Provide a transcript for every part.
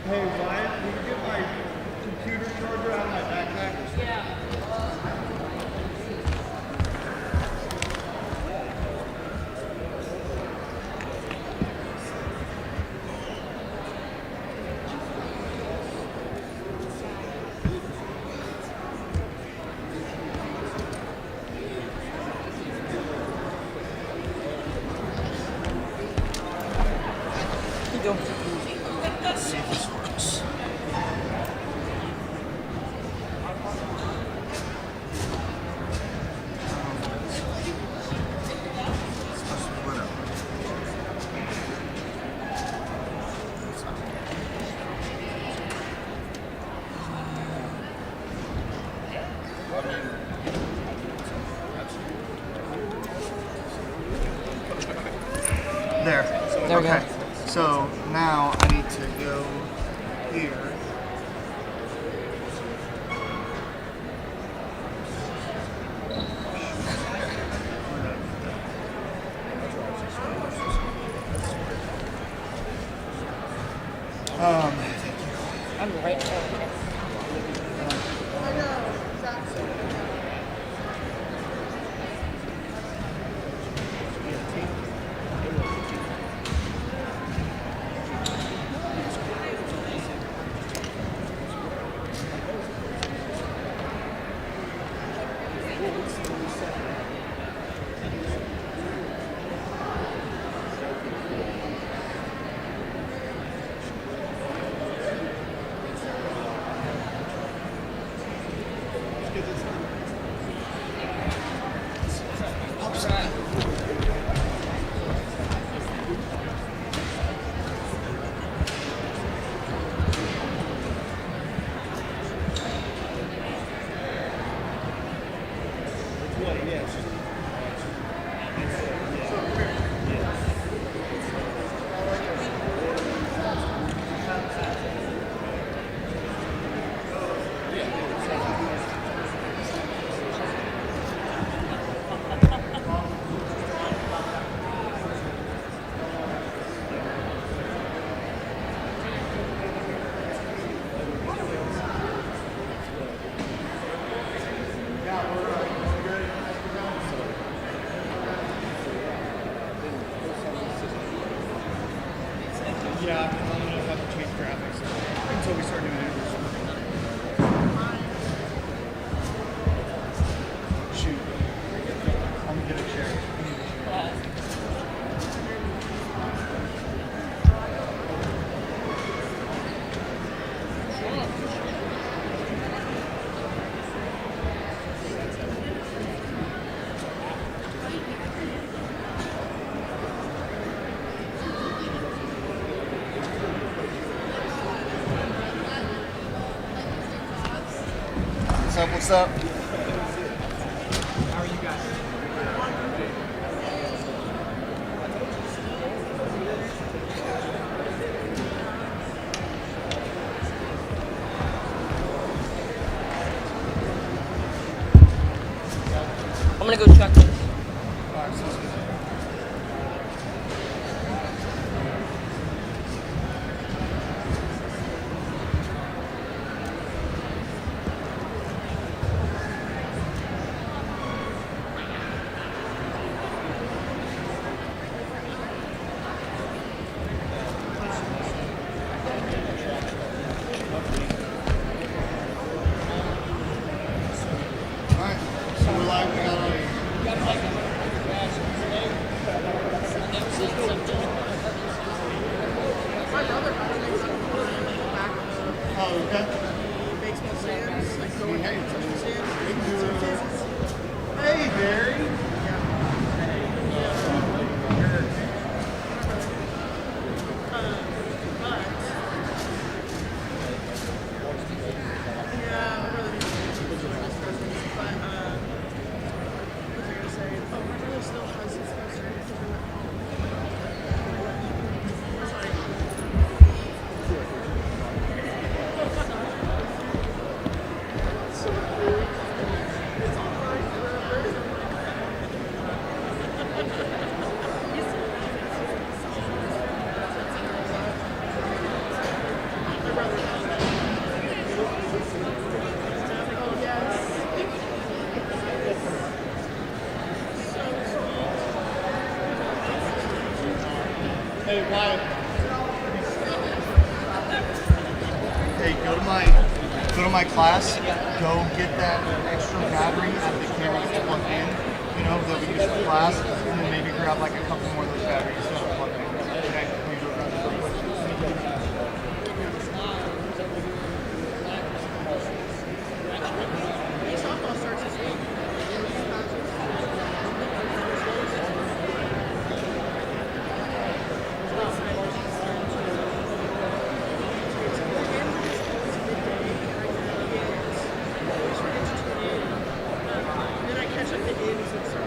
Hey, Ryan, can you get my computer charger out of my backpack? Yeah. There. There we okay. go. So now I need to go here. I'm right there. Yeah, I'm gonna have to change graphics until we start doing it. Shoot. I'm gonna get a chair. What's up? How are you guys? I'm gonna go check this. Alright, sounds good. Oh, okay. Baseball stands, like going Hey. concession stands. Hey, Barry. Hey, Wyatt. Hey, go to my class. Go get that extra battery out of the camera that's plugged in. You know that we use for class, and then maybe grab like a couple more of those batteries that are plugged in. Okay. Can you go grab that real quick? Softball starts this week. Then I catch up the games and start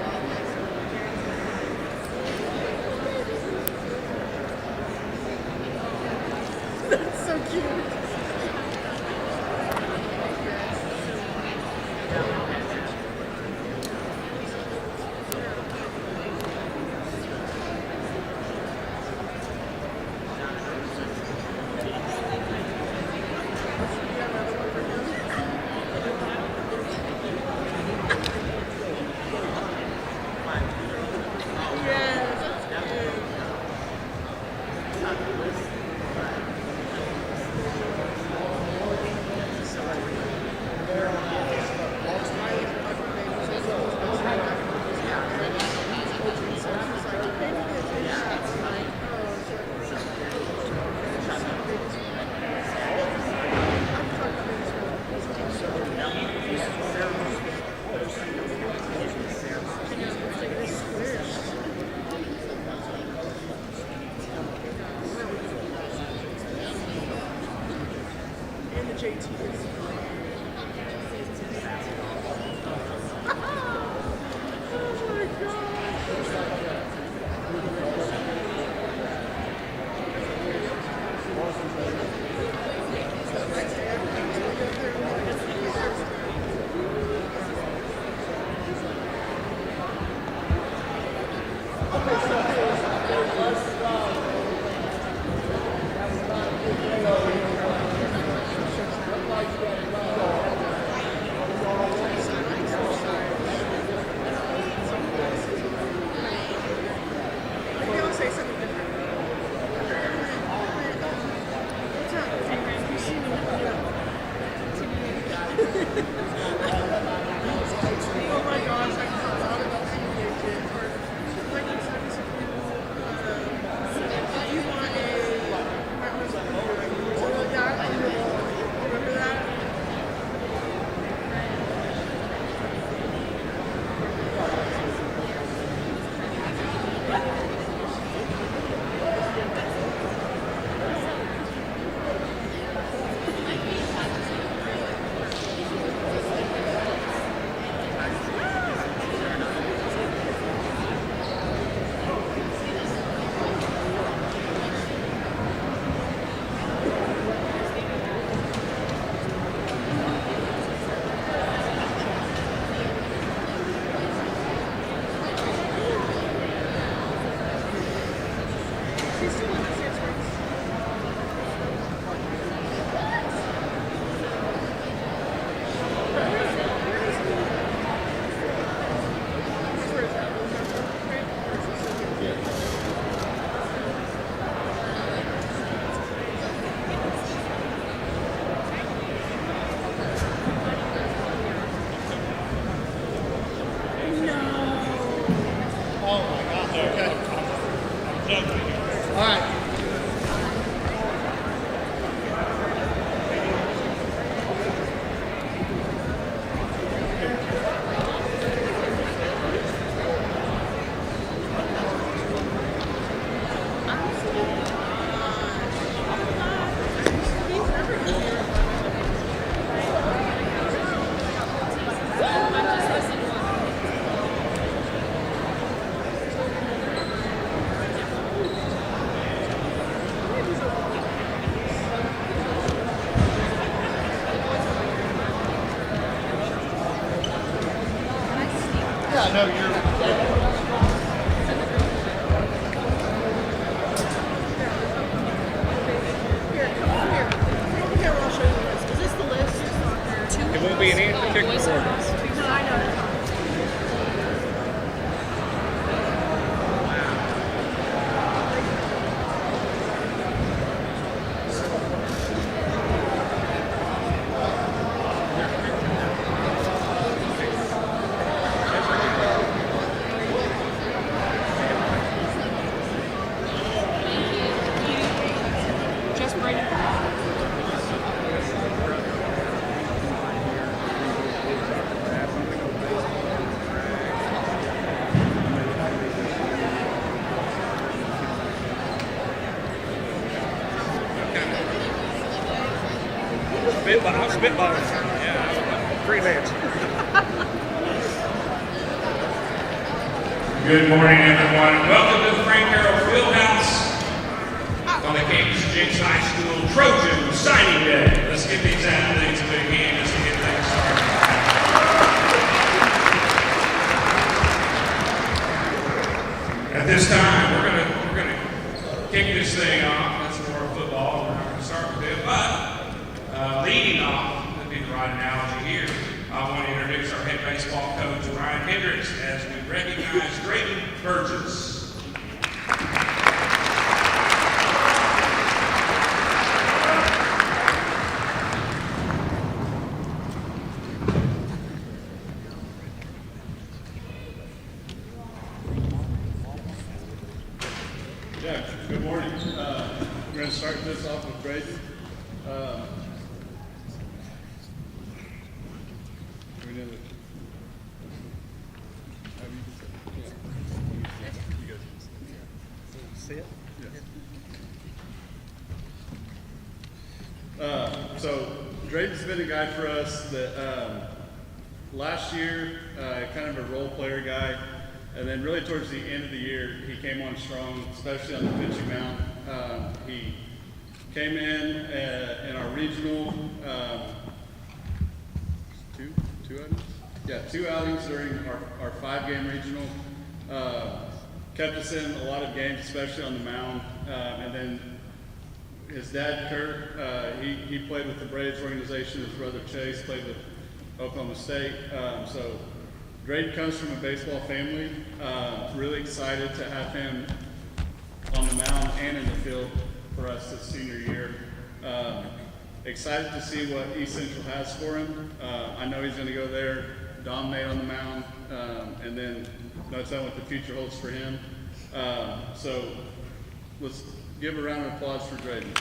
That's so cute. And the JT is. Maybe I'll say something different. What's up? You see me? Oh my gosh, I forgot about seeing you, kid. Or, like you said, if you want remember that? All right. Because I know that. Just Brady. I'm spitballing. Yeah, freelance. Good morning, everyone. Welcome to the Frank Herald Fieldhouse on the campus of Jenks High School Trojan signing day. Let's give these athletes a big hand just to get things started. At this time, we're gonna kick this thing off. That's more football. We're not gonna start with it, but leading off, that'd be the right analogy here. I want to introduce our head baseball coach, Ryan Hendricks, as we recognize Drayton Burgess. Yeah, good morning. We're going to start this off with Drayton. We know that. See it? So Drayton's been a guy for us that last year, kind of a role player guy, and then really towards the end of the year, he came on strong, especially on the pitching mound. He came in our regional, two outings? Yeah, 2 outings during our 5-game regional. Kept us in a lot of games, especially on the mound. And then his dad, Kurt, he played with the Braves organization. His brother, Chase, played with Oklahoma State. So Drayton comes from a baseball family. Really excited to have him on the mound and in the field for us this senior year. Excited to see what East Central has for him. I know he's going to go there, dominate on the mound, and then that's what the future holds for him. So let's give a round of applause for Drayton.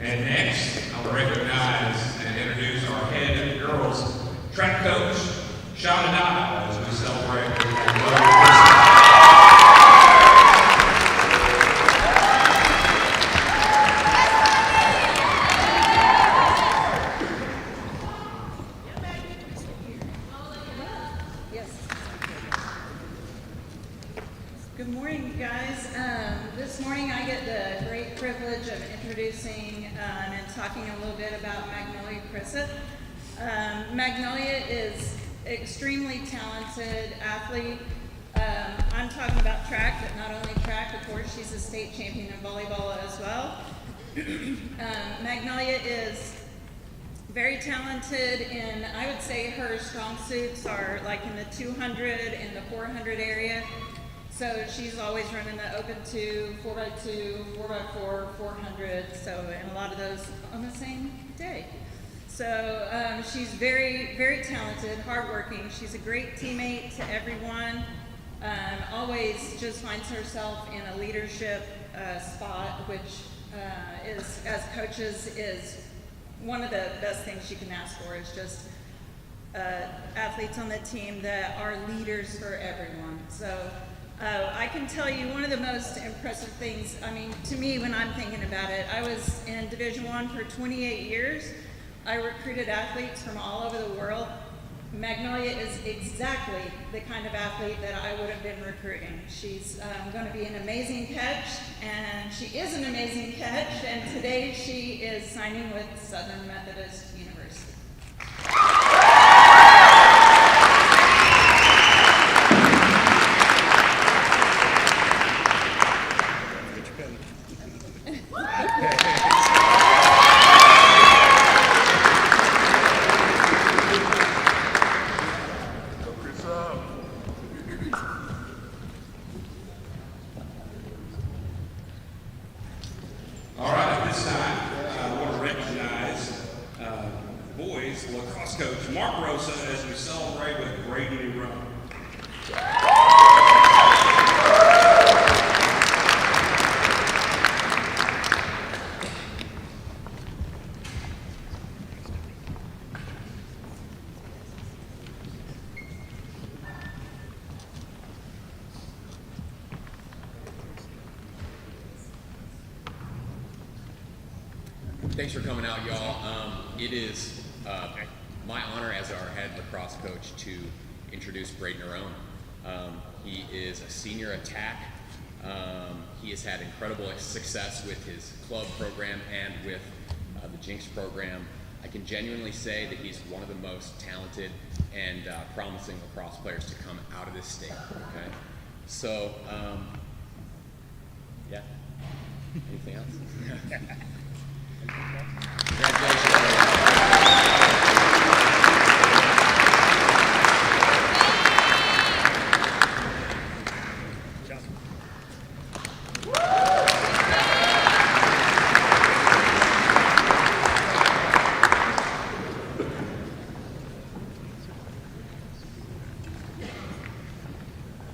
And next, I'll recognize and introduce our head girls track coach, Shauna Dodd, as we celebrate her Good morning, you guys. This morning I get the great privilege of introducing and talking a little bit about Magnolia Crissett. Magnolia is extremely talented athlete. I'm talking about track, but not only track, of course, she's a state champion in volleyball as well. Magnolia is very talented, and I would say her strong suits are like in the 200 and the 400 area. So she's always running the open 2, 4x2, 4x4, 400, so, and a lot of those on the same day. So she's very, very talented, hardworking. She's a great teammate to everyone. Always just finds herself in a leadership spot, which is, as coaches, is one of the best things you can ask for, is just athletes on the team that are leaders for everyone. So I can tell you one of the most impressive things, I mean, to me when I'm thinking about it, I was in Division I for 28 years. I recruited athletes from all over the world. Magnolia is exactly the kind of athlete that I would have been recruiting. She's going to be an amazing catch, and she is an amazing catch, and today she is signing with Southern Methodist University. All right, at this time, I want to recognize boys lacrosse coach Mark Rosa as we celebrate with a great new run. Thanks for coming out, y'all. It is my honor as our head lacrosse coach to introduce Braden Arone. He is a senior attack. He has had incredible success with his club program and with the Jenks program. I can genuinely say that he's one of the most talented and promising lacrosse players to come out of this state. Okay, so yeah. Anything else? Congratulations.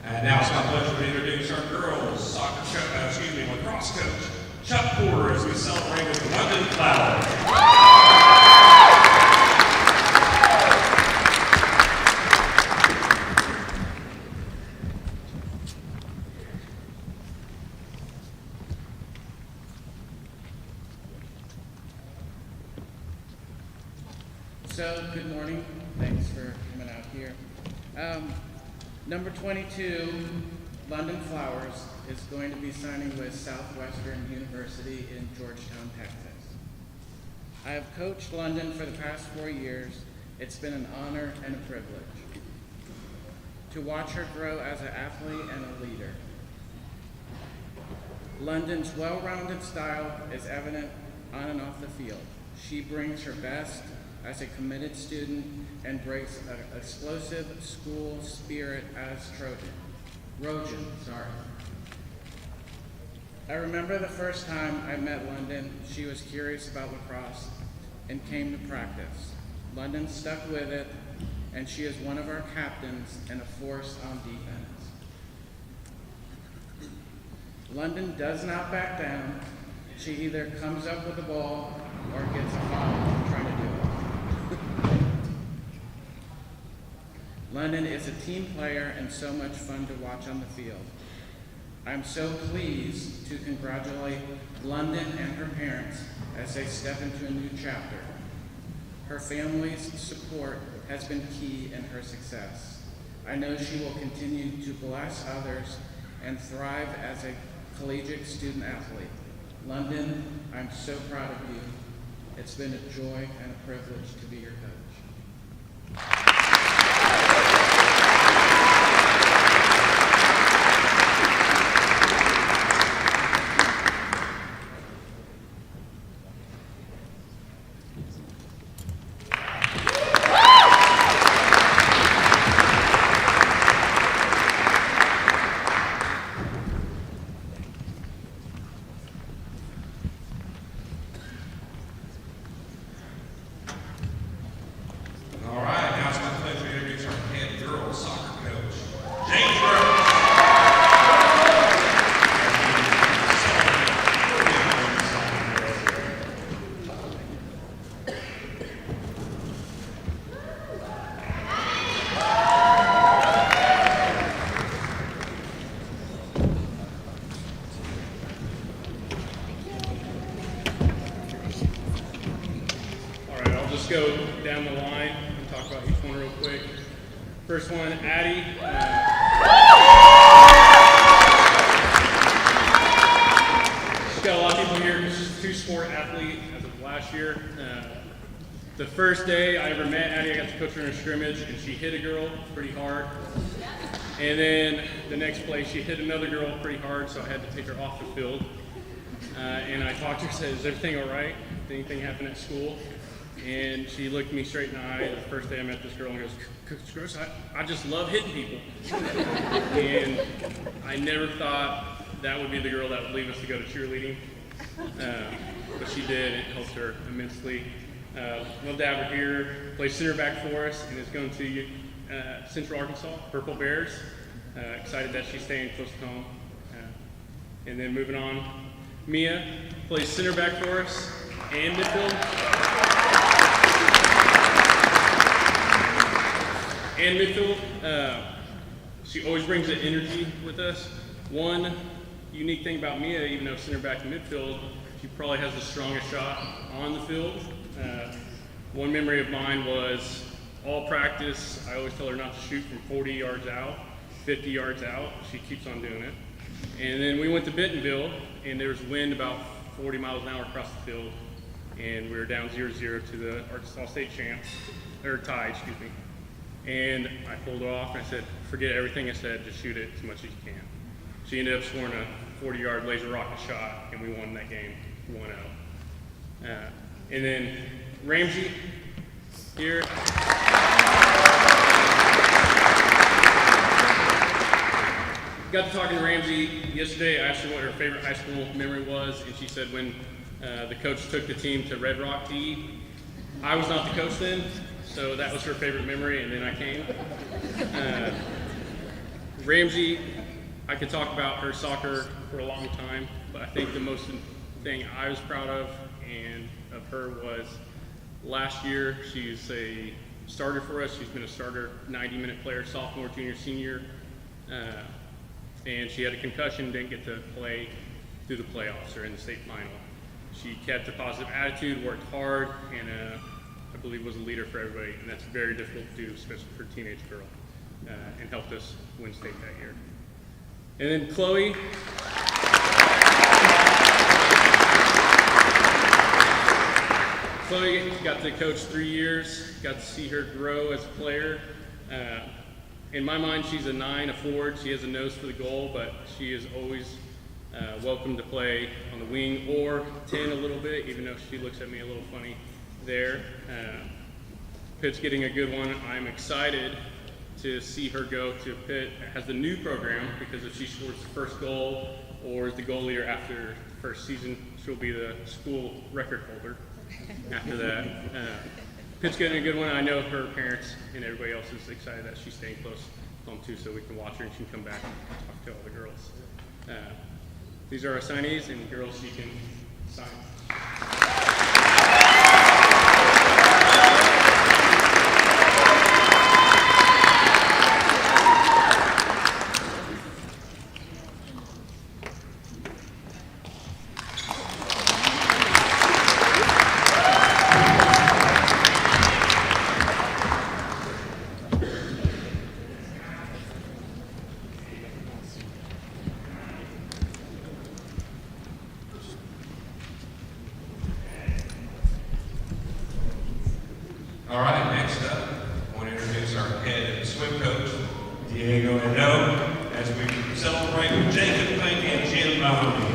And now it's my pleasure to introduce our girls lacrosse coach, Chuck Porter, as we celebrate with the London Flowers. So, good morning. Thanks for coming out here. Number 22, London Flowers, is going to be signing with Southwestern University in Georgetown, Texas. I have coached London for the past 4 years. It's been an honor and a privilege to watch her grow as an athlete and a leader. London's well-rounded style is evident on and off the field. She brings her best as a committed student and brings an explosive school spirit as Trojan. I remember the first time I met London, she was curious about lacrosse and came to practice. London stuck with it, and she is one of our captains and a force on defense. London does not back down. She either comes up with the ball or gets a foul trying to do it. London is a team player and so much fun to watch on the field. I'm so pleased to congratulate London and her parents as they step into a new chapter. Her family's support has been key in her success. I know she will continue to bless others and thrive as a collegiate student athlete. London, I'm so proud of you. It's been a joy and a privilege to be your coach. All right, now it's my just go down the line and talk about each one real quick. First one, Addie. She's got a lot of people here. She's a two-sport athlete as of last year. The first day I ever met Addie, I got to coach her in a scrimmage, and she hit a girl pretty hard. And then the next play, she hit another girl pretty hard, so I had to take her off the field. And I talked to her, said, "Is everything all right? Did anything happen at school?" And she looked me straight in the eye the first day I met this girl and goes, "Coach Gross, I just love hitting people." And I never thought that would be the girl that would leave us to go to cheerleading. But she did. It helped her immensely. Love to have her here. Plays center back for us and is going to Central Arkansas, Purple Bears. Excited that she's staying close to home. And then moving on, Mia plays center back for us and midfield. She always brings the energy with us. One unique thing about Mia, even though center back and midfield, she probably has the strongest shot on the field. One memory of mine was all practice, I always tell her not to shoot from 40 yards out, 50 yards out. She keeps on doing it. And then we went to Bentonville, and there was wind about 40 miles an hour across the field, and we were down 0-0 to the Arkansas State champs, or tie, excuse me. And I pulled her off, and I said, "Forget everything I said, just shoot it as much as you can." She ended up scoring a 40-yard laser rocket shot, and we won that game 1-0. And then Ramsey here. Got to talking to Ramsey yesterday. I asked her what her favorite high school memory was, and she said when the coach took the team to Red Rock to eat. I was not the coach then, so that was her favorite memory, and then I came. Ramsey, I could talk about her soccer for a long time, but I think the most thing I was proud of her was last year. She's a starter for us. She's been a starter, 90-minute player, sophomore, junior, senior. And she had a concussion, didn't get to play through the playoffs or in the state final. She kept a positive attitude, worked hard, and I believe was a leader for everybody. And that's very difficult to do, especially for a teenage girl, and helped us win state that year. And then Chloe. Chloe got to coach 3 years, got to see her grow as a player. In my mind, she's a 9, a forward. She has a nose for the goal, but she is always welcome to play on the wing or 10 a little bit, even though she looks at me a little funny there. Pitt's getting a good one. I'm excited to see her go to Pitt as the new program, because if she scores the first goal or is the goal leader after the first season, she'll be the school record holder after that. Pitt's getting a good one. I know her parents and everybody else is excited that she's staying close home too, so we can watch her and she can come back and talk to all the girls. These are our signees, and girls, you can sign. All right, next up, I want to introduce our head swim coach, Diego Endo, as we celebrate with Jacob Pink and Jim Mahoney.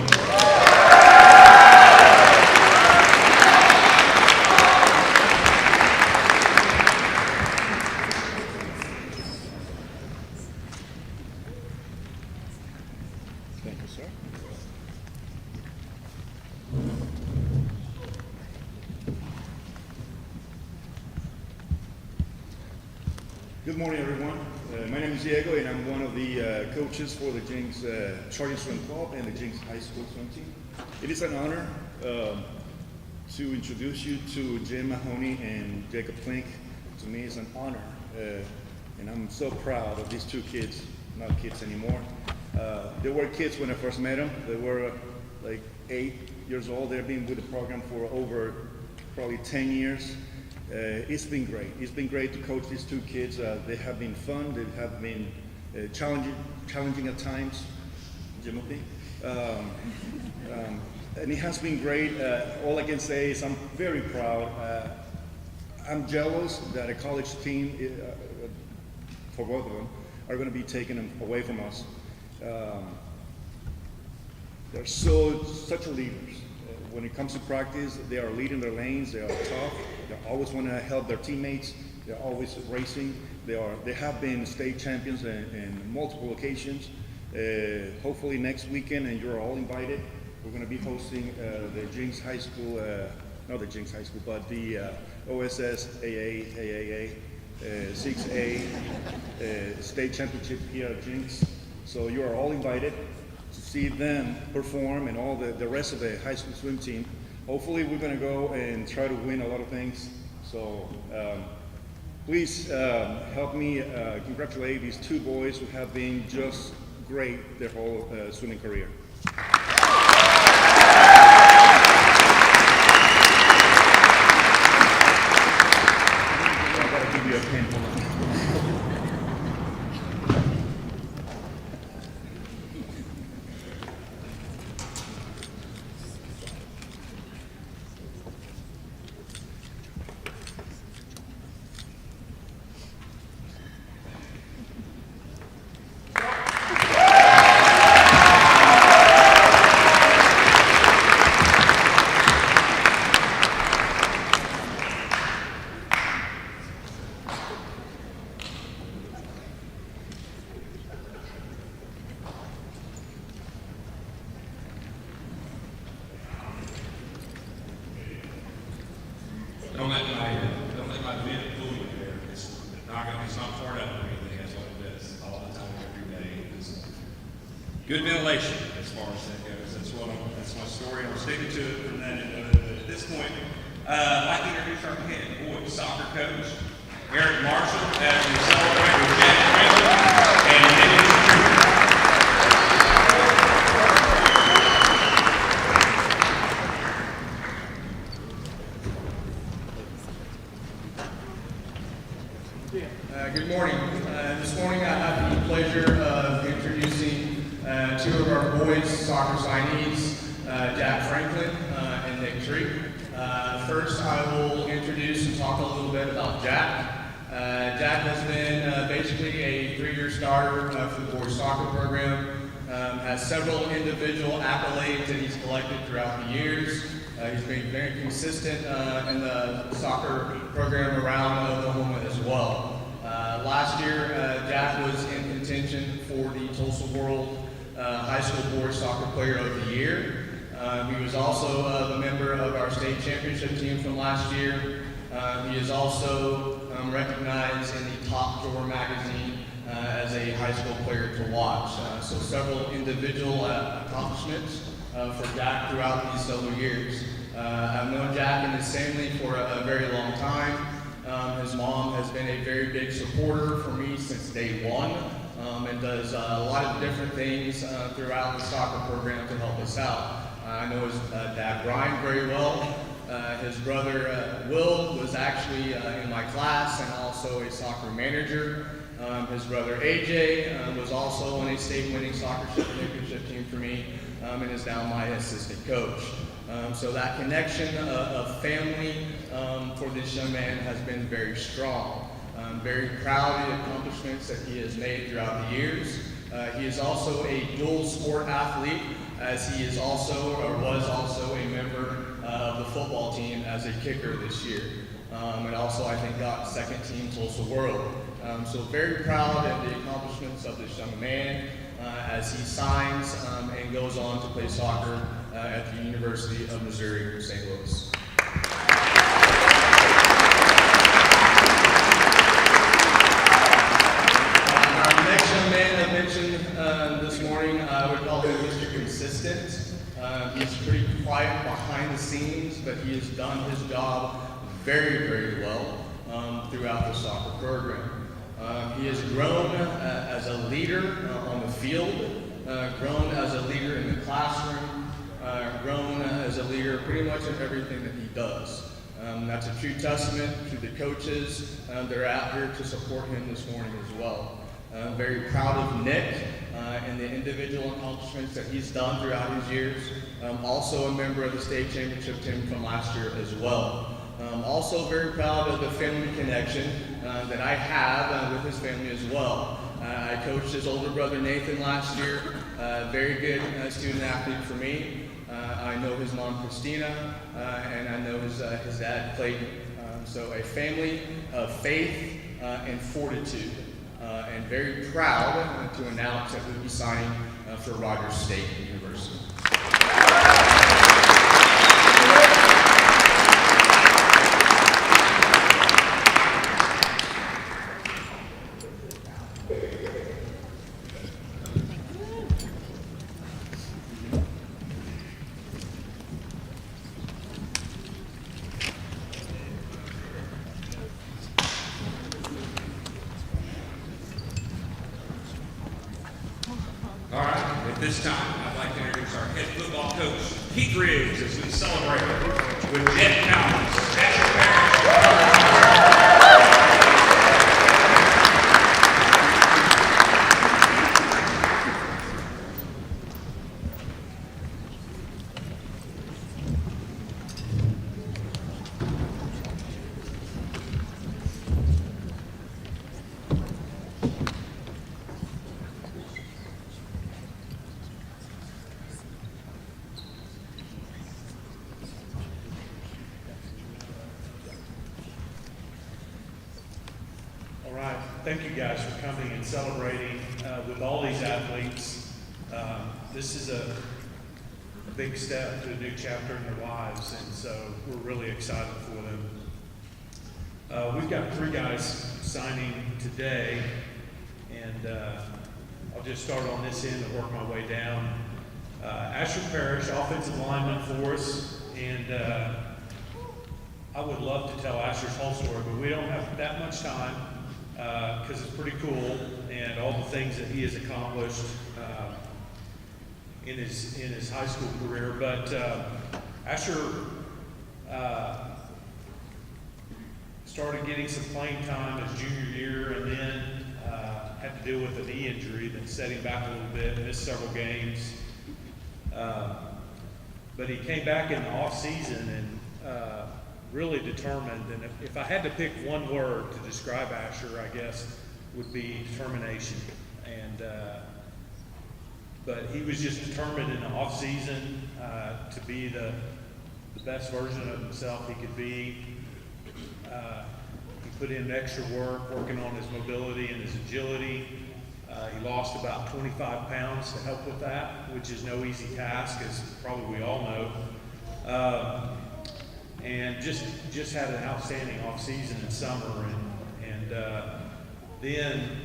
Thank you, sir. Good morning, everyone. My name is Diego, and I'm one of the coaches for the Jenks Charging Swim Club and the Jenks High School swim team. It is an honor to introduce you to Jim Mahoney and Jacob Plink. To me, it's an honor, and I'm so proud of these two kids, not kids anymore. They were kids when I first met them. They were like 8 years old. They've been with the program for over probably 10 years. It's been great. It's been great to coach these two kids. They have been fun. They have been challenging at times. Timothy. And it has been great. All I can say is I'm very proud. I'm jealous that a college team, for both of them, are going to be taken away from us. They're such leaders. When it comes to practice, they are leading their lanes. They are tough. They always want to help their teammates. They're always racing. They have been state champions in multiple occasions. Hopefully next weekend, and you're all invited. We're going to be hosting the Jenks High School, not the Jenks High School, but the OSS AAA 6A state championship here at Jenks. So you are all invited to see them perform and all the rest of the high school swim team. Hopefully we're going to go and try to win a lot of things. So please help me congratulate these two boys who have been just great their whole swimming career. I gotta give you a pen. Hold on. Don't let my bid fool you there. It's not part of it or anything. That's what it does all the time, every day. It's good ventilation as far as that goes. That's my story. I'm sticking to it from that end of it. But at this point, I'd like to introduce our head boys soccer coach, Eric Marshall, as we celebrate with Jack Franklin and Dennis. Good morning. This morning I have the pleasure of introducing two of our boys' soccer signees, Jack Franklin and Nick Tree. First, I will introduce and talk a little bit about Jack. Jack has been basically a 3-year starter for the boys' soccer program, has several individual accolades that he's collected throughout the years. He's been very consistent in the soccer program around Oklahoma as well. Last year, Jack was in contention for the Tulsa World High School Boys Soccer Player of the Year. He was also a member of our state championship team from last year. He is also recognized in the Top Drawer magazine as a high school player to watch. So several individual accomplishments for Jack throughout these several years. I've known Jack and his family for a very long time. His mom has been a very big supporter for me since day one, and does a lot of different things throughout the soccer program to help us out. I know his dad Brian very well. His brother Will was actually in my class and also a soccer manager. His brother AJ was also on a state-winning soccer championship team for me, and is now my assistant coach. So that connection of family for this young man has been very strong. I'm very proud of the accomplishments that he has made throughout the years. He is also a dual sport athlete, as he is also, or was also, a member of the football team as a kicker this year. And also, I think, got second team Tulsa World. So very proud of the accomplishments of this young man as he signs and goes on to play soccer at the University of Missouri in St. Louis. Our next young man I mentioned this morning, I would call him Mr. Consistent. He's pretty quiet behind the scenes, but he has done his job very, very well throughout the soccer program. He has grown as a leader on the field, grown as a leader in the classroom, grown as a leader pretty much in everything that he does. That's a true testament to the coaches that are out here to support him this morning as well. I'm very proud of Nick and the individual accomplishments that he's done throughout his years. Also a member of the state championship team from last year as well. Also very proud of the family connection that I have with his family as well. I coached his older brother Nathan last year, very good student athlete for me. I know his mom Christina, and I know his dad Clayton. So a family of faith and fortitude, and very proud to announce that we'll be signing for Rogers State University. All right, at this time, I'd like to introduce our head football coach, Keith Riggs, as we celebrate with Jet Collins, Asher Parrish. All right, thank you guys for coming and celebrating with all these athletes. This is a big step to a new chapter in their lives, and so we're really excited for them. We've got 3 guys signing today, and I'll just start on this end and work my way down. Asher Parrish, offensive lineman for us, and I would love to tell Asher's whole story, but we don't have that much time. Because it's pretty cool, and all the things that he has accomplished in his high school career. But Asher started getting some playing time his junior year, and then had to deal with a knee injury that set him back a little bit, missed several games. But he came back in the off season and really determined, and if I had to pick one word to describe Asher, I guess would be determination. And but he was just determined in the off season to be the best version of himself he could be. He put in extra work, working on his mobility and his agility. He lost about 25 pounds to help with that, which is no easy task, as probably we all know. And just had an outstanding off season in summer, and then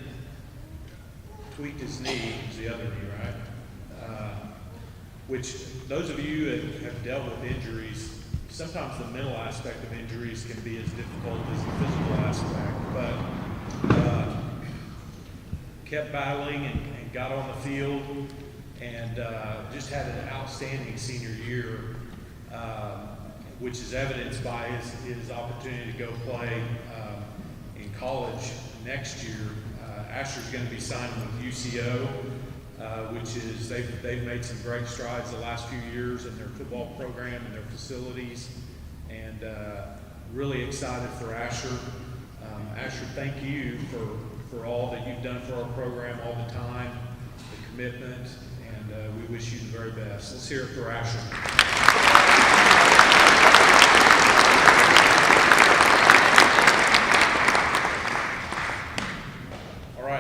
tweaked his knee. It was the other knee, right? Which those of you that have dealt with injuries, sometimes the mental aspect of injuries can be as difficult as the physical aspect. But kept battling and got on the field, and just had an outstanding senior year. Which is evidenced by his opportunity to go play in college next year. Asher's going to be signing with UCO, which is they've made some great strides the last few years in their football program and their facilities, and really excited for Asher. Asher, thank you for all that you've done for our program all the time, the commitment, and we wish you the very best. Let's hear it for Asher.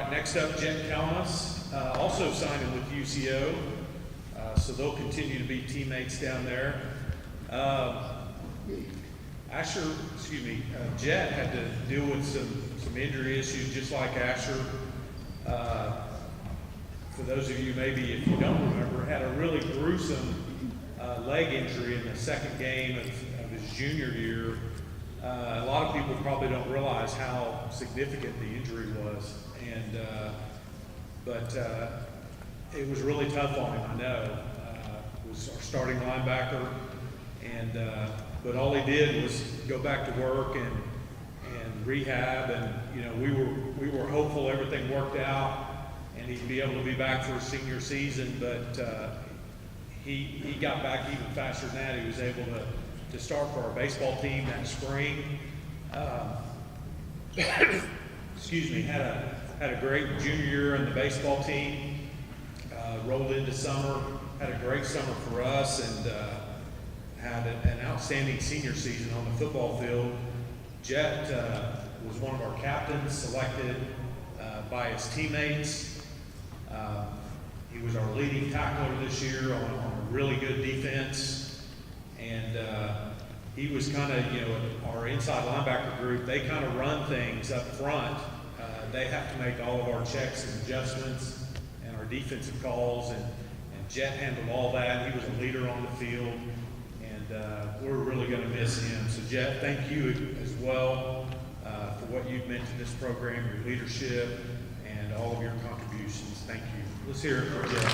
Next up, Jenks High, also signing with UCO, so they'll continue to be teammates down there. Jet had to deal with some injury issues just like Asher. For those of you, maybe if you don't remember, had a really gruesome leg injury in the second game of his junior year. A lot of people probably don't realize how significant the injury was. But it was really tough on him, I know. Was our starting linebacker, and but all he did was go back to work and rehab, and we were hopeful everything worked out and he'd be able to be back for his senior season, but he got back even faster than that. He was able to start for our baseball team that spring. Excuse me, had a great junior year in the baseball team, rolled into summer, had a great summer for us, and had an outstanding senior season on the football field. Jet was one of our captains, selected by his teammates. He was our leading tackler this year on a really good defense, and he was kind of, our inside linebacker group, they kind of run things up front. They have to make all of our checks and adjustments and our defensive calls, and Jet handled all that. He was a leader on the field, and we're really going to miss him. So Jet, thank you as well for what you've meant to this program, your leadership, and all of your contributions. Thank you. Let's hear it for Jet.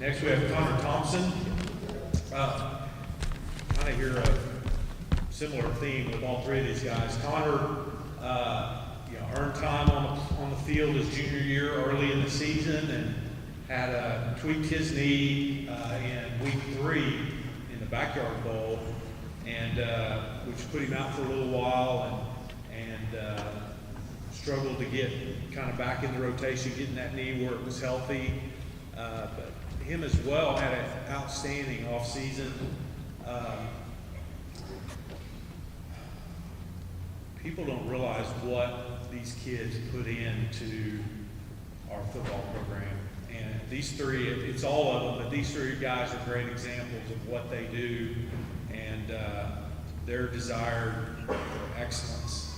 Next we have Connor Thompson. Kind of hear a similar theme with all three of these guys. Connor earned time on the field his junior year early in the season, and had tweaked his knee in week 3 in the Backyard Bowl, and which put him out for a little while, and struggled to get kind of back in the rotation, getting that knee where it was healthy. But him as well had an outstanding offseason. People don't realize what these kids put into our football program. And these three, it's all of them, but these three guys are great examples of what they do and their desire for excellence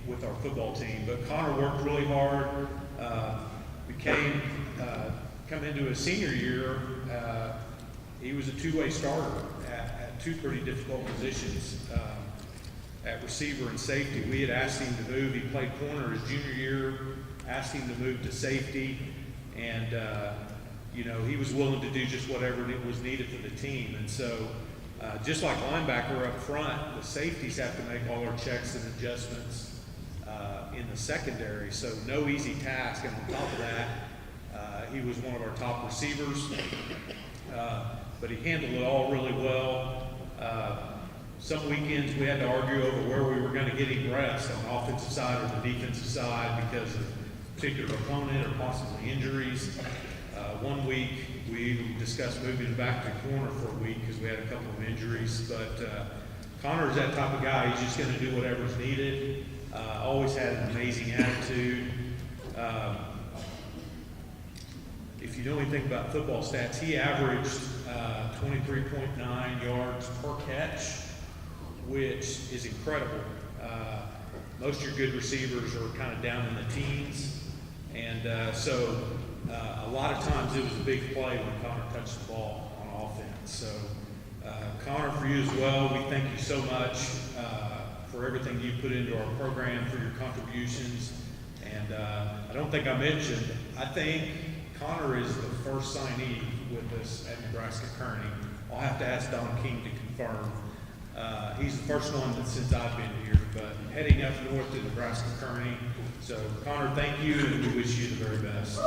with our football team. But Connor worked really hard, come into his senior year, he was a two-way starter at two pretty difficult positions. At receiver and safety. We had asked him to move. He played corner his junior year, asked him to move to safety, and he was willing to do just whatever was needed for the team. And so just like linebacker up front, the safeties have to make all our checks and adjustments in the secondary, so no easy task. And on top of that, he was one of our top receivers, but he handled it all really well. Some weekends we had to argue over where we were going to get him rest, on the offensive side or the defensive side, because of a particular opponent or possibly injuries. One week we discussed moving him back to corner for a week because we had a couple of injuries. But Connor is that type of guy. He's just going to do whatever's needed. Always had an amazing attitude. If you know anything about football stats, he averaged 23.9 yards per catch, which is incredible. Most of your good receivers are kind of down in the teens, and so a lot of times it was a big play when Connor touched the ball on offense. So Connor, for you as well, we thank you so much for everything you put into our program, for your contributions. And I don't think I mentioned, I think Connor is the first signee with us at Nebraska Kearney. I'll have to ask Don King to confirm. He's the first one since I've been here, but heading up north to Nebraska Kearney. So Connor, thank you, and we wish you the very best.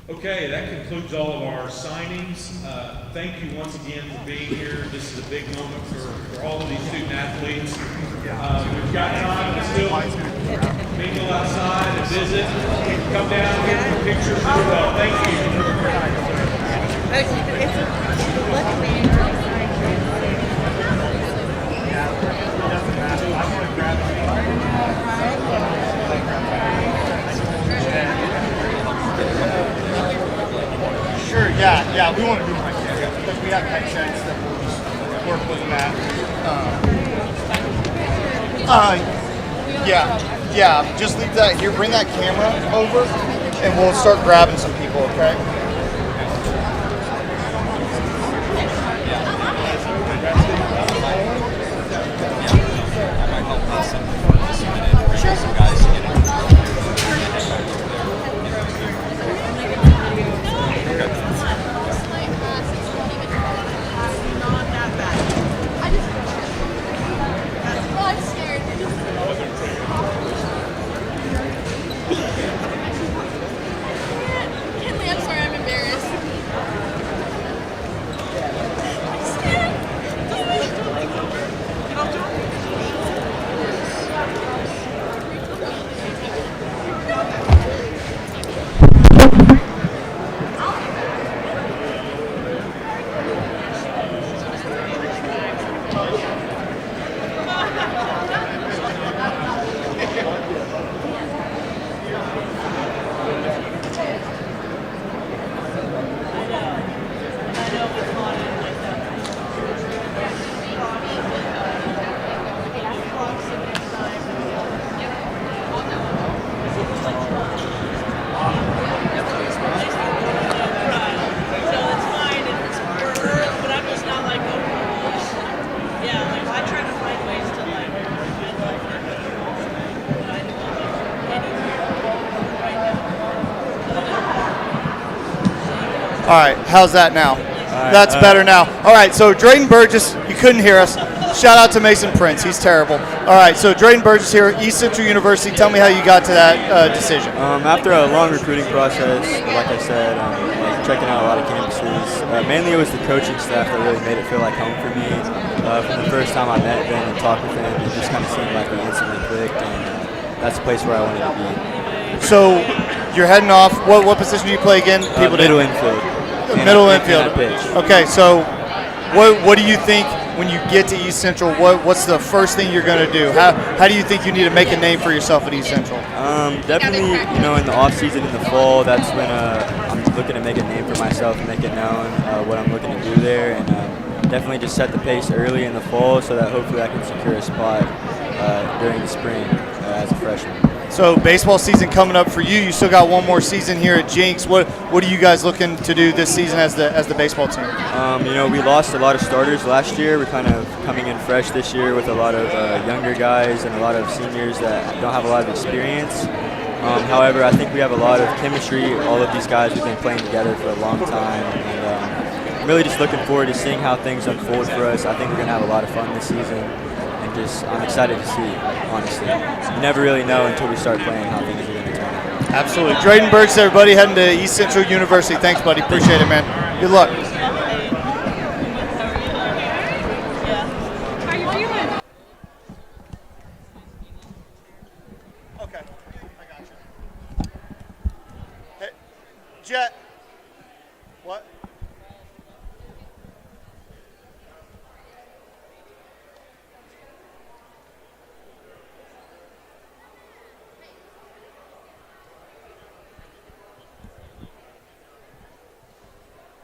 Okay, that concludes all of our signings. Thank you once again for being here. This is a big moment for all of these student athletes. We've got time to still mingle outside and visit. Come down and get some pictures as well. Thank you. Sure, yeah, we want to do like that because we have headsets that we'll just work with that. Yeah, just leave that here. Bring that camera over, and we'll start grabbing some people. Okay. All right, how's that now? right, That's better now. All right, so Drayden Burgess, you couldn't hear us. Shout out to Mason Prince. He's terrible. All right, so Drayden Burgess here at East Central University. Tell me how you got to that decision. After a long recruiting process, like I said, checking out a lot of campuses, mainly it was the coaching staff that really made it feel like home for me. From the first time I met them and talked with them, it just kind of seemed like we instantly clicked, and that's the place where I wanted to be. So you're heading off. What position do you play again? Middle infield. Middle infield. And I pitch. Okay, so what do you think when you get to East Central? What's the first thing you're going to do? How do you think you need to make a name for yourself at East Central? Definitely, in the off season, in the fall, that's when I'm looking to make a name for myself and make it known what I'm looking to do there, and definitely just set the pace early in the fall so that hopefully I can secure a spot during the spring as a freshman. So baseball season coming up for you. You still got one more season here at Jenks. What are you guys looking to do this season as the baseball team? We lost a lot of starters last year. We're kind of coming in fresh this year with a lot of younger guys and a lot of seniors that don't have a lot of experience. However, I think we have a lot of chemistry. All of these guys, we've been playing together for a long time, and I'm really just looking forward to seeing how things unfold for us. I think we're going to have a lot of fun this season. I'm excited to see, honestly. You never really know until we start playing how things are going to turn out. Absolutely. Drayden Burgess, everybody, heading to East Central University. Thanks, buddy. Appreciate it, man. Good luck. How you feeling? Okay, I got you. Hey, Jet. What?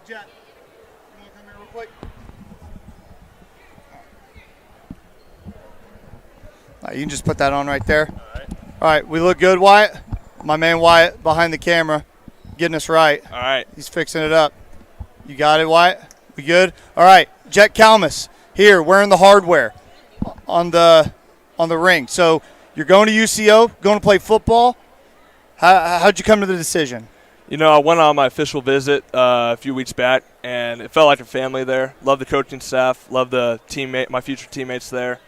Jet, you want to come here real quick? You can just put that on right there. All right, we look good, Wyatt. My man Wyatt behind the camera, getting us right. All right. He's fixing it up. You got it, Wyatt? We good? All right, Jet Kalmus here wearing the hardware on the ring. So you're going to UCO, going to play football. How'd you come to the decision? I went on my official visit a few weeks back, and it felt like a family there. Love the coaching staff. Love my future teammates there.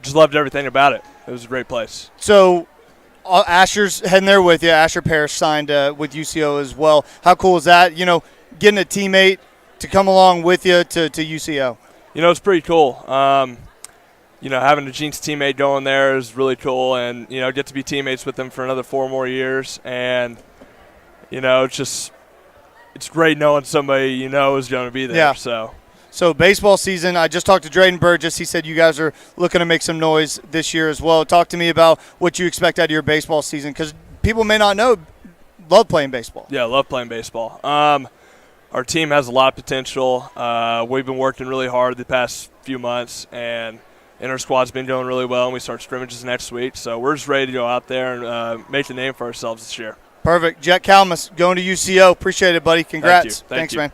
Just loved everything about it. It was a great place. So Asher's heading there with you. Asher Parrish signed with UCO as well. How cool is that? Getting a teammate to come along with you to UCO. It's pretty cool. Having a Jenks teammate going there is really cool, and get to be teammates with them for another 4 more years, and it's great knowing somebody is going to be there. Yeah. So baseball season, I just talked to Drayden Burgess. He said you guys are looking to make some noise this year as well. Talk to me about what you expect out of your baseball season, because people may not know, love playing baseball. Yeah, love playing baseball. Our team has a lot of potential. We've been working really hard the past few months, and our squad's been going really well, and we start scrimmages next week. So we're just ready to go out there and make the name for ourselves this year. Perfect. Jet Kalmus going to UCO. Appreciate it, buddy. Congrats. Thank you. Thanks, man.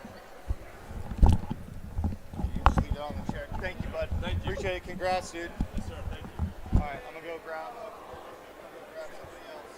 Thank you, bud. Thank you. Appreciate it. Congrats, dude. Yes, sir. Thank you. All right, I'm going to go grab something else.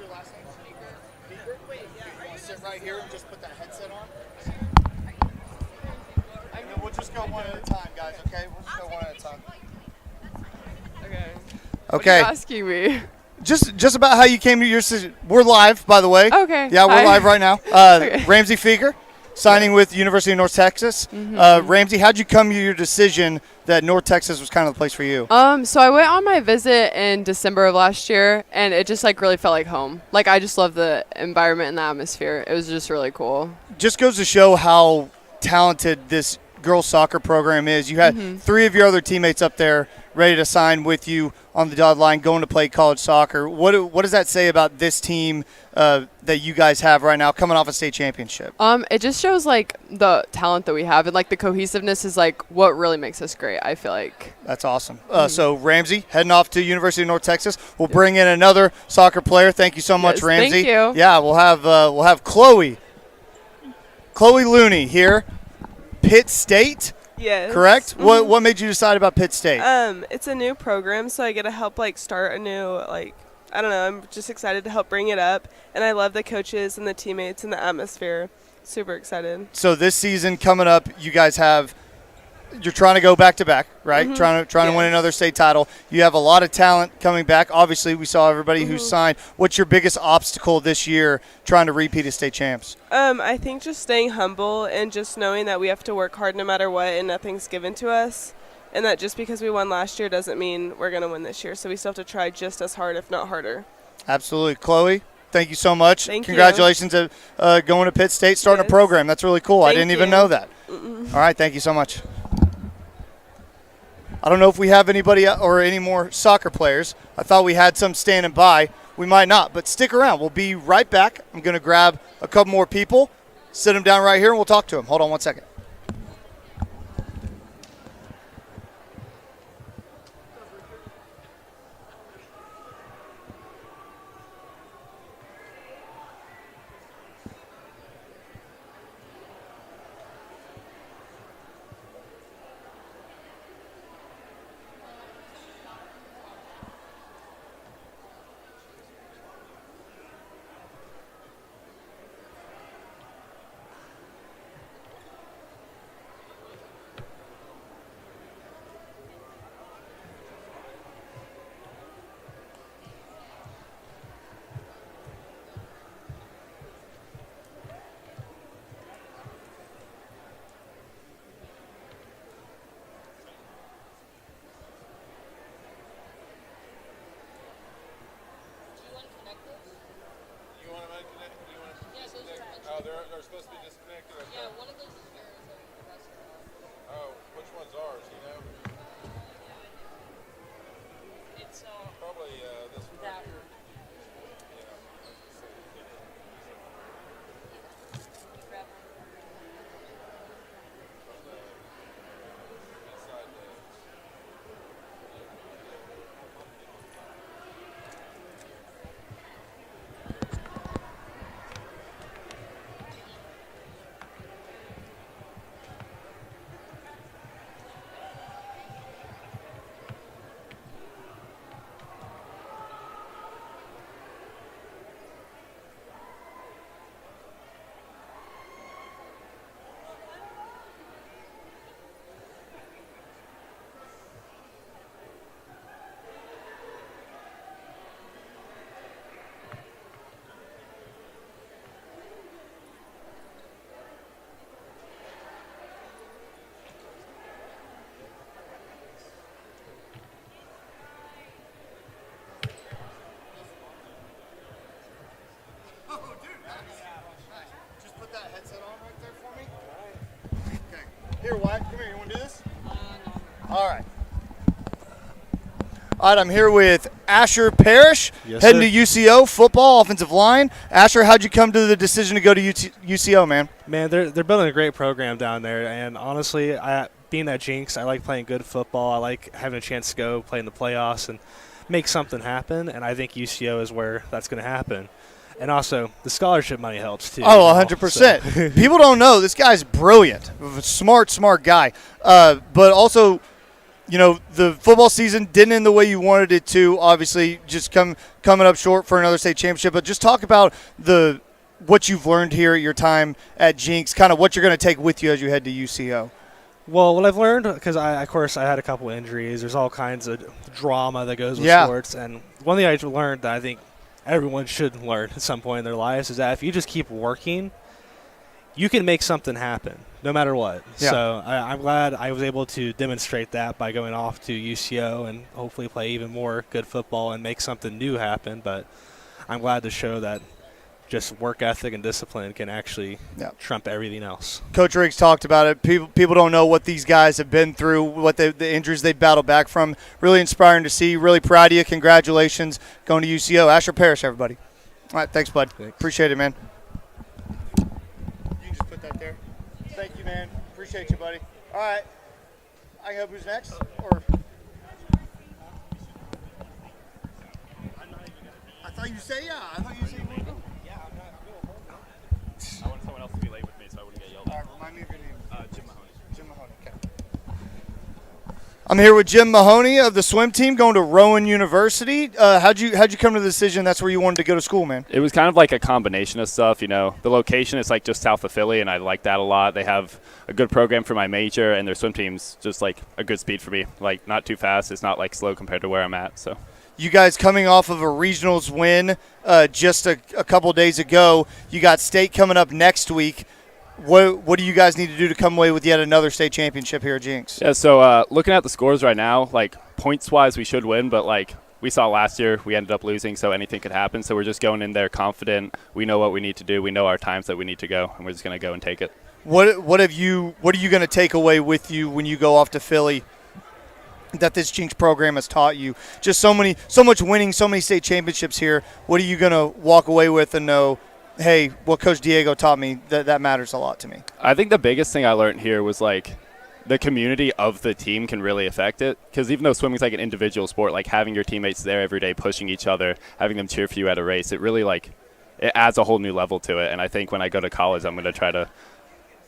your last name? Beaker? Wait, yeah. You want to sit right here and just put that headset on? And then we'll just go one at a time, guys, okay? We'll just go one at a time. Okay. Okay. What are you asking me? Just about how you came to your decision. We're live, by the way. Okay. Yeah, we're Hi. live right now. Okay. Ramsey Feger, signing with University of North Texas. Ramsey, how'd you come to your decision that North Texas was kind of the place for you? So I went on my visit in December of last year, and it just like really felt like home. Like I just love the environment and the atmosphere. It was just really cool. Just goes to show how talented this girls soccer program is. You had 3 of your other teammates up there ready to sign with you on the dotted line, going to play college soccer. What does that say about this team that you guys have right now, coming off a state championship? It just shows like the talent that we have, and like the cohesiveness is like what really makes us great. I feel like. That's awesome. So Ramsey heading off to University of North Texas. We'll bring in another soccer player. Thank you so much, Yes, Ramsey. thank you. Yeah, we'll have Chloe Looney here, Pitt State. Yes. Correct. What made you decide about Pitt State? It's a new program, so I get to help like start a new I don't know. I'm just excited to help bring it up, and I love the coaches and the teammates and the atmosphere. Super excited. So this season coming up, you guys you're trying to go back to back, right? Trying to win another state title. You have a lot of talent coming back. Obviously, we saw everybody who signed. What's your biggest obstacle this year trying to repeat as state champs? I think just staying humble and just knowing that we have to work hard no matter what, and nothing's given to us, and that just because we won last year doesn't mean we're going to win this year. So we still have to try just as hard, if not harder. Absolutely. Chloe, thank you so much. Thank you. Congratulations at going to Pitt State, starting a program. That's really cool. I didn't even know that. All right, thank you so much. I don't know if we have anybody or any more soccer players. I thought we had some standing by. We might not, but stick around. We'll be right back. I'm going to grab a couple more people, sit them down right here, and we'll talk to them. Hold on one second. Oh, they're supposed to be disconnected? Okay. Yeah, one of those is yours and the rest are ours. Oh, which one's ours, you know? It's probably this one right here. Here, Wyatt, come here. You want to do this? All right. All right, I'm here with Asher Parrish, heading to UCO football, offensive line. Asher, how'd you come to the decision to go to UCO, man? Man, they're building a great program down there, and honestly, being at Jenks, I like playing good football. I like having a chance to go play in the playoffs and make something happen, and I think UCO is where that's going to happen. And also, the scholarship money helps, too. Oh, 100%. So. People don't know. This guy's brilliant. Smart guy. But also, the football season didn't end the way you wanted it to. Obviously, just coming up short for another state championship. But just talk about what you've learned here at your time at Jenks, kind of what you're going to take with you as you head to UCO. Well, what I've learned, because I had a couple injuries. There's all kinds of drama that goes with sports, and one thing I learned that I think everyone should learn at some point in their lives is that if you just keep working, you can make something happen no matter what. Yeah. So I'm glad I was able to demonstrate that by going off to UCO and hopefully play even more good football and make something new happen. But I'm glad to show that just work ethic and discipline can actually trump everything else. Coach Riggs talked about it. People don't know what these guys have been through, what the injuries they've battled back from. Really inspiring to see. Really proud of you. Congratulations going to UCO. Asher Parrish, everybody. All right, thanks, bud. Thanks. Appreciate it, man. You can just put that there. Thank you, man. Appreciate you, buddy. All right. I can help. Who's next? Or I thought you said I thought you said you wanted to go. I wanted someone else to be late with me so I wouldn't get yelled at. All right, remind me of your name. Jim Mahoney. Jim Mahoney, okay. I'm here with Jim Mahoney of the swim team going to Rowan University. How'd you come to the decision that's where you wanted to go to school, man? It was kind of like a combination of stuff, The location is like just south of Philly, and I like that a lot. They have a good program for my major, and their swim team's just like a good speed for me. Like not too fast. It's not like slow compared to where I'm at, so. You guys coming off of a regionals win just a couple days ago. You got state coming up next week. What do you guys need to do to come away with yet another state championship here at Jenks? Yeah, so looking at the scores right now, like points-wise we should win, but like we saw last year we ended up losing, so anything could happen. So we're just going in there confident. We know what we need to do. We know our times that we need to go, and we're just going to go and take it. What are you going to take away with you when you go off to Philly that this Jenks program has taught you? Just so much winning, so many state championships here. What are you going to walk away with and know, hey, what Coach Diego taught me, that matters a lot to me? I think the biggest thing I learned here was like the community of the team can really affect it, because even though swimming is like an individual sport, like having your teammates there every day pushing each other, having them cheer for you at a race, it really it adds a whole new level to it. And I think when I go to college, I'm going to try to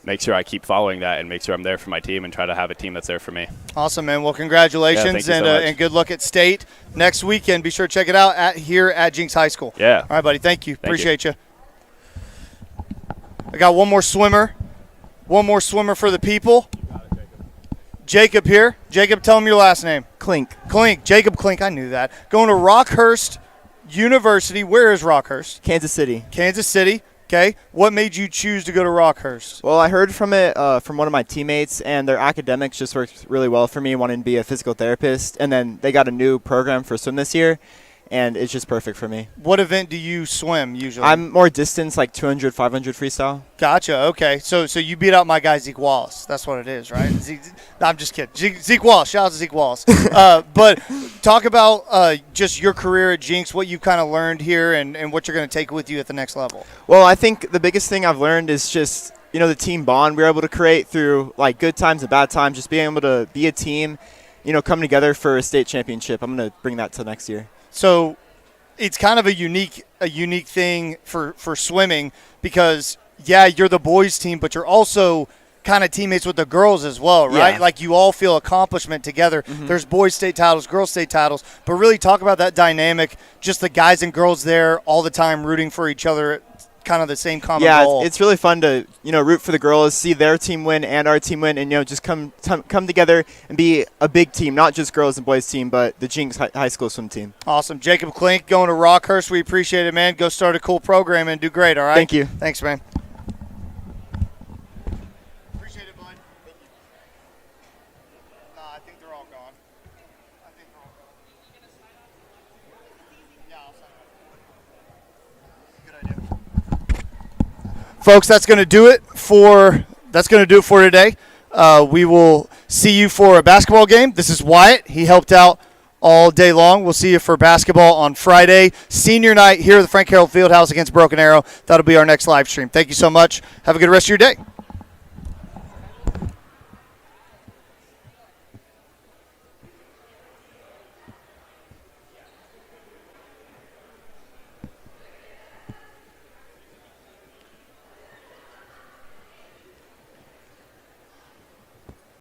make sure I keep following that and make sure I'm there for my team and try to have a team that's there for me. Awesome, man. Well, congratulations, thank you so much. And good luck at state next weekend. Be sure to check it out here at Jenks High School. Yeah. All right, buddy. Thank you. Appreciate you. I got one more swimmer for the people. Jacob here. Jacob, tell him your last name. Clink. Jacob Clink. I knew that. Going to Rockhurst University. Where is Rockhurst? Kansas City. Okay. What made you choose to go to Rockhurst? Well, I heard from it from one of my teammates, and their academics just worked really well for me, wanting to be a physical therapist. And then they got a new program for swim this year, and it's just perfect for me. What event do you swim usually? I'm more distance, like 200, 500 freestyle. Gotcha. Okay. So you beat out my guy Zeke Wallace. That's what it is, right? No, I'm just kidding. Zeke Wallace. Shout out to Zeke Wallace. But talk about just your career at Jenks, what you kind of learned here, and what you're going to take with you at the next level. Well, I think the biggest thing I've learned is just, the team bond we were able to create through like good times and bad times, just being able to be a team, coming together for a state championship. I'm going to bring that to next year. So it's kind of a unique thing for swimming because, you're the boys team, but you're also kind of teammates with the girls as well, right? Yeah. Like you all feel accomplishment together. Mm-hmm. There's boys state titles, girls state titles, but really talk about that dynamic, just the guys and girls there all the time rooting for each other, kind of the same common goal. Yeah, it's really fun to, root for the girls, see their team win and our team win, and, just come together and be a big team, not just girls and boys team, but the Jenks High School swim team. Awesome. Jacob Klink going to Rockhurst. We appreciate it, man. Go start a cool program and do great, all right? Thank you. Thanks, man. Folks, that's going to do it for today. We will see you for a basketball game. This is Wyatt. He helped out all day long. We'll see you for basketball on Friday. Senior night here at the Frank Herald Fieldhouse against Broken Arrow. That'll be our next live stream. Thank you so much. Have a good rest of your day.